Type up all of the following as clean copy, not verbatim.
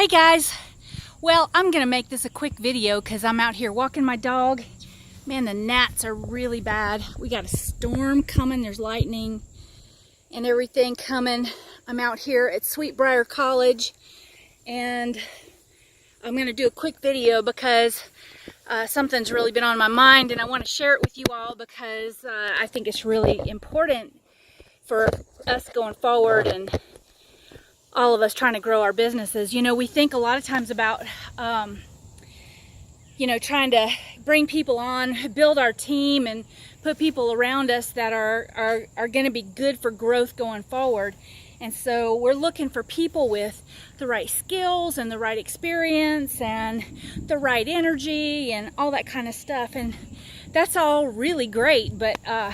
Hey guys, well, I'm gonna make this a quick video because I'm out here walking my dog. Man, the gnats are really bad. We got a storm coming, there's lightning and everything coming. I'm out here at Sweetbriar College and I'm gonna do a quick video because something's really been on my mind and I want to share it with you all because I think it's really important for us going forward and all of us trying to grow our businesses. You know, we think a lot of times about, trying to bring people on, build our team, and put people around us that are going to be good for growth going forward. And so we're looking for people with the right skills and the right experience and the right energy and all that kind of stuff. And that's all really great, but, a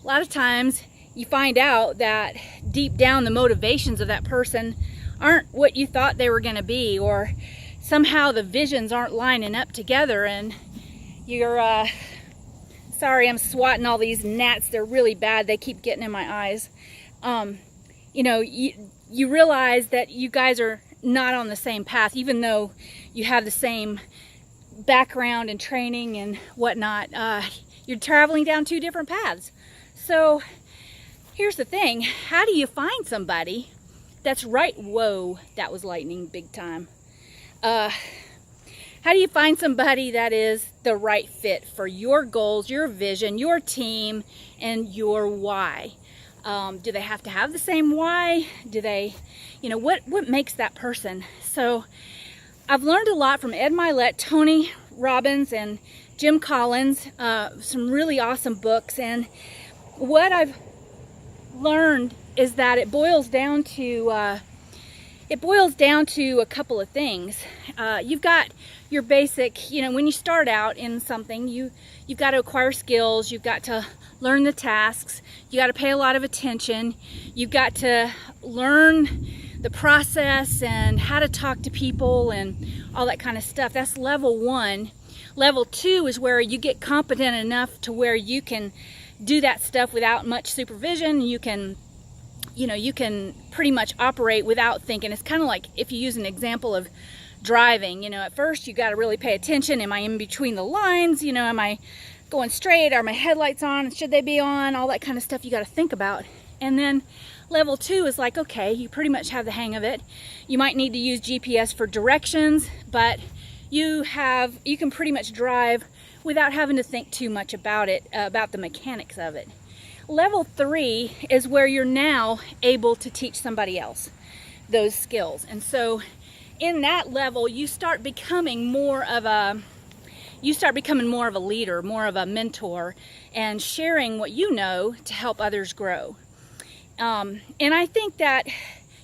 lot of times you find out that deep down the motivations of that person aren't what you thought they were going to be, or somehow the visions aren't lining up together, and you're sorry, I'm swatting all these gnats. They're really bad. They keep getting in my eyes. You realize that you guys are not on the same path, even though you have the same background and training and whatnot. You're traveling down two different paths. So here's the thing, how do you find somebody that's right? Whoa, that was lightning big time. How do you find somebody that is the right fit for your goals, your vision, your team, and your why? Do they have to have the same why? Do they, what makes that person? So I've learned a lot from Ed Milet, Tony Robbins, and Jim Collins, some really awesome books. And what I've learned is that it boils down to a couple of things. You've got your basic, when you start out in something, you've got to acquire skills, you've got to learn the tasks, you got to pay a lot of attention, you've got to learn the process and how to talk to people and all that kind of stuff. That's level one. Level two is where you get competent enough to where you can do that stuff without much supervision. You can pretty much operate without thinking. It's kind of like if you use an example of driving. At first you got to really pay attention. Am I in between the lines? Am I going straight? Are my headlights on? Should they be on? All that kind of stuff you got to think about. And then level two is like, okay, you pretty much have the hang of it. You might need to use GPS for directions, but you can pretty much drive without having to think too much about it, about the mechanics of it. Level three is where you're now able to teach somebody else those skills. And so in that level, you start becoming more of a leader, more of a mentor, and sharing what you know to help others grow. And I think that,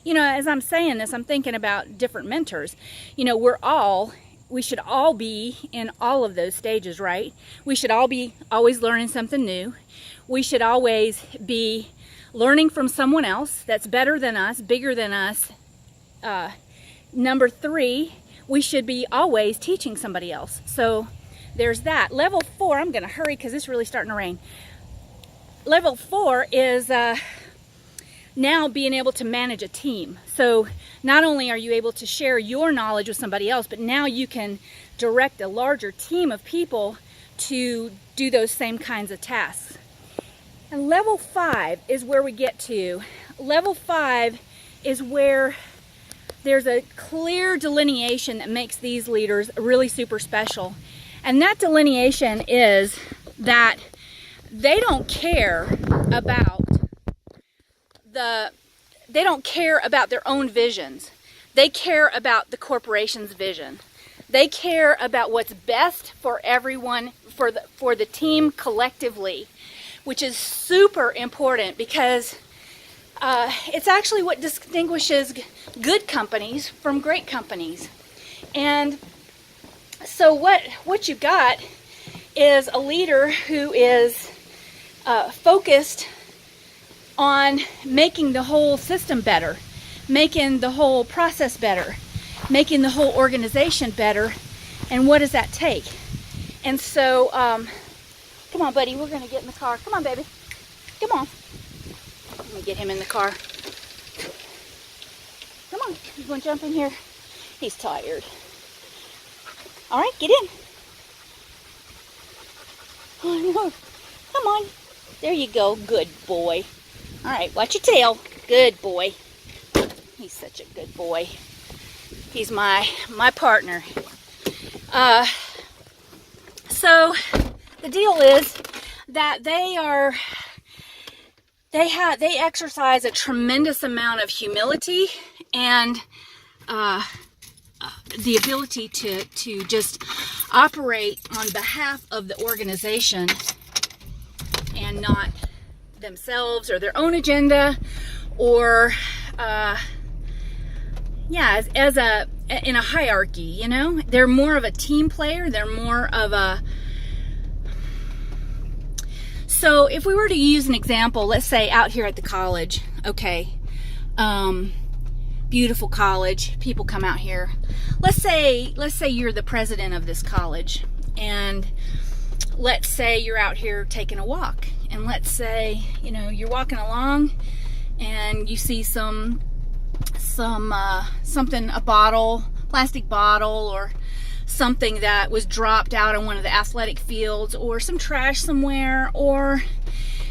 as I'm saying this, I'm thinking about different mentors. We should all be in all of those stages, right? We should all be always learning something new. We should always be learning from someone else that's better than us, bigger than us. Number three, we should be always teaching somebody else. So there's that. Level four, I'm gonna hurry because it's really starting to rain. Level four is now being able to manage a team. So not only are you able to share your knowledge with somebody else, but now you can direct a larger team of people to do those same kinds of tasks. And level five is where we get to. Level five is where there's a clear delineation that makes these leaders really super special. And that delineation is that they don't care about their own visions. They care about the corporation's vision. They care about what's best for everyone, for the team collectively, which is super important because it's actually what distinguishes good companies from great companies. And so what you've got is a leader who is focused on making the whole system better, making the whole process better, making the whole organization better. And what does that take? And so, come on, buddy, we're gonna get in the car. Come on, baby. Come on. Let me get him in the car. Come on, You want to jump in here? He's tired. All right, get in. Oh, no. Come on. There you go. Good boy. All right, watch your tail. Good boy. He's such a good boy. He's my partner. So the deal is that they exercise a tremendous amount of humility and the ability to just operate on behalf of the organization and not themselves or their own agenda, or in a hierarchy, you know. They're more of a team player. They're more of a... So if we were to use an example, let's say out here at the college, okay, beautiful college, people come out here. Let's say you're the president of this college, and let's say you're out here taking a walk, and let's say, you know, you're walking along and you see something, a bottle, plastic bottle, or something that was dropped out on one of the athletic fields, or some trash somewhere, or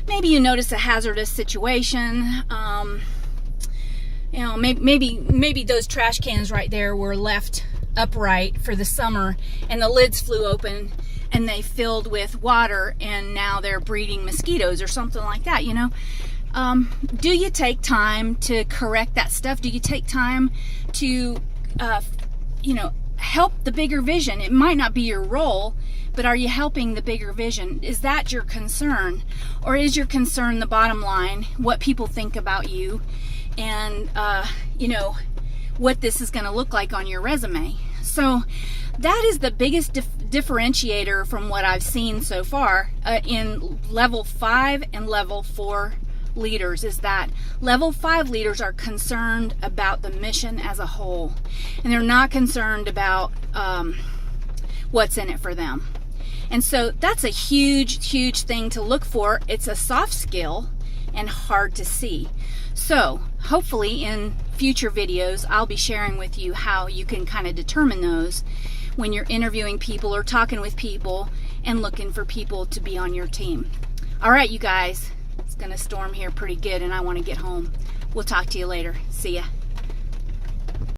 maybe you notice a hazardous situation. You know, maybe those trash cans right there were left upright for the summer, and the lids flew open and they filled with water, and now they're breeding mosquitoes or something like that, you know. Do you take time to correct that stuff? Do you take time to, you know, help the bigger vision? It might not be your role, but are you helping the bigger vision? Is that your concern? Or is your concern the bottom line, what people think about you, and, you know, what this is going to look like on your resume? So that is the biggest differentiator from what I've seen so far in level 5 and level 4 leaders, is that level 5 leaders are concerned about the mission as a whole, and they're not concerned about what's in it for them. And so that's a huge thing to look for. It's a soft skill and hard to see. So hopefully in future videos I'll be sharing with you how you can kind of determine those when you're interviewing people or talking with people and looking for people to be on your team. All right, you guys, it's gonna storm here pretty good and I want to get home. We'll talk to you later. See ya.